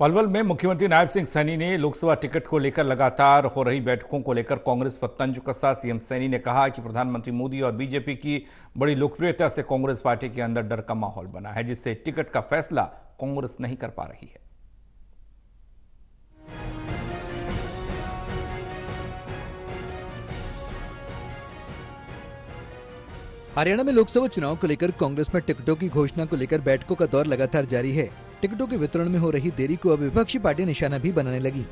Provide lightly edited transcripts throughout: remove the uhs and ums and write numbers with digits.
पलवल में मुख्यमंत्री नायब सिंह सैनी ने लोकसभा टिकट को लेकर लगातार हो रही बैठकों को लेकर कांग्रेस पर तंज कसा। सीएम सैनी ने कहा कि प्रधानमंत्री मोदी और बीजेपी की बड़ी लोकप्रियता से कांग्रेस पार्टी के अंदर डर का माहौल बना है, जिससे टिकट का फैसला कांग्रेस नहीं कर पा रही है। हरियाणा में लोकसभा चुनाव को लेकर कांग्रेस में टिकटों की घोषणा को लेकर बैठकों का दौर लगातार जारी है। टिकटों के वितरण में हो रही देरी को अब विपक्षी पार्टी निशाना भी बनाने लगी।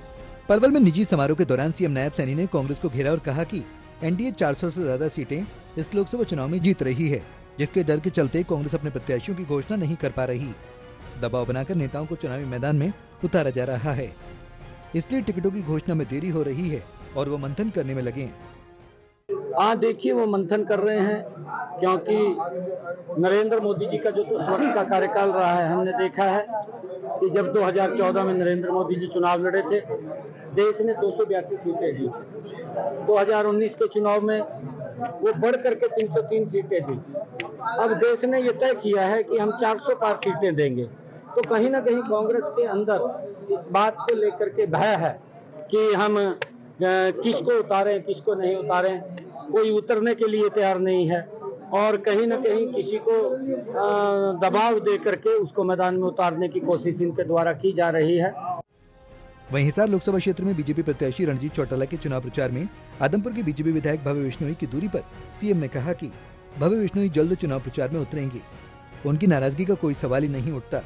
पलवल में निजी समारोह के दौरान सीएम नायब सैनी ने कांग्रेस को घेरा और कहा कि एनडीए 400 से ज्यादा सीटें इस लोकसभा चुनाव में जीत रही है, जिसके डर के चलते कांग्रेस अपने प्रत्याशियों की घोषणा नहीं कर पा रही। दबाव बनाकर नेताओं को चुनावी मैदान में उतारा जा रहा है, इसलिए टिकटों की घोषणा में देरी हो रही है और वो मंथन करने में लगे हैं। देखिए वो मंथन कर रहे हैं, क्योंकि नरेंद्र मोदी जी का जो 10 वर्ष का कार्यकाल रहा है, हमने देखा है कि जब 2014 में नरेंद्र मोदी जी चुनाव लड़े थे, देश ने 282 सीटें दी। 2019 के चुनाव में वो बढ़ करके 303 सीटें दी। अब देश ने ये तय किया है कि हम 400 पार सीटें देंगे। तो कहीं ना कहीं कांग्रेस के अंदर इस बात को लेकर के भय है कि हम किसको उतारें, किसको नहीं उतारें। कोई उतरने के लिए तैयार नहीं है और कहीं ना कहीं किसी को दबाव दे करके उसको मैदान में उतारने की कोशिश इनके द्वारा की जा रही है। वहीं हिसार लोकसभा क्षेत्र में बीजेपी प्रत्याशी रणजीत चौटाला के चुनाव प्रचार में आदमपुर के बीजेपी विधायक भव्य बिश्नोई की दूरी पर सीएम ने कहा कि भव्य बिश्नोई जल्द चुनाव प्रचार में उतरेंगे। उनकी नाराजगी का कोई सवाल ही नहीं उठता।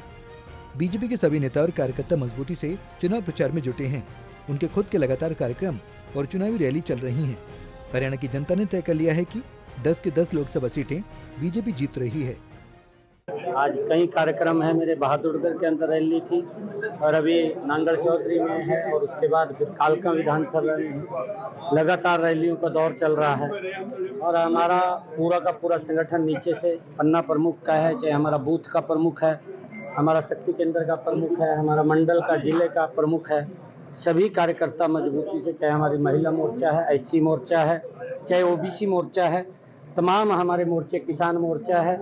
बीजेपी के सभी नेता और कार्यकर्ता मजबूती से चुनाव प्रचार में जुटे हैं। उनके खुद के लगातार कार्यक्रम और चुनावी रैली चल रही हैं। हरियाणा की जनता ने तय कर लिया है कि 10 के 10 लोकसभा सीटें बीजेपी जीत रही है। आज कई कार्यक्रम है, मेरे बहादुरगढ़ के अंदर रैली थी और अभी नांगल चौधरी में है और उसके बाद फिर कालका विधानसभा में लगातार रैलियों का दौर चल रहा है। और हमारा पूरा का पूरा संगठन नीचे से पन्ना प्रमुख का है, चाहे हमारा बूथ का प्रमुख है, हमारा शक्ति केंद्र का प्रमुख है, हमारा मंडल का जिले का प्रमुख है, सभी कार्यकर्ता मजबूती से, चाहे हमारी महिला मोर्चा है, एससी मोर्चा है, चाहे ओबीसी मोर्चा है, तमाम हमारे मोर्चे, किसान मोर्चा है,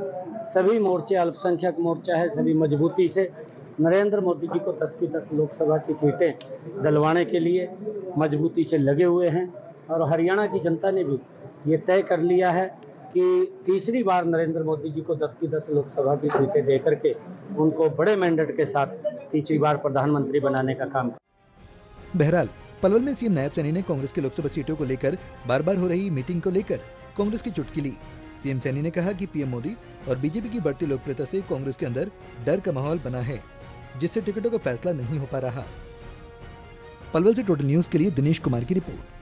सभी मोर्चे, अल्पसंख्यक मोर्चा है, सभी मजबूती से नरेंद्र मोदी जी को 10 की 10 लोकसभा की सीटें दिलवाने के लिए मजबूती से लगे हुए हैं। और हरियाणा की जनता ने भी ये तय कर लिया है कि तीसरी बार नरेंद्र मोदी जी को 10 की 10 लोकसभा की सीटें दे करके उनको बड़े मैंडेट के साथ तीसरी बार प्रधानमंत्री बनाने का काम। बहरहाल पलवल में सीएम नायब सैनी ने कांग्रेस की लोकसभा सीटों को लेकर बार बार हो रही मीटिंग को लेकर कांग्रेस की चुटकी ली। सीएम सैनी ने कहा कि पीएम मोदी और बीजेपी की बढ़ती लोकप्रियता से कांग्रेस के अंदर डर का माहौल बना है, जिससे टिकटों का फैसला नहीं हो पा रहा। पलवल से टोटल न्यूज के लिए दिनेश कुमार की रिपोर्ट।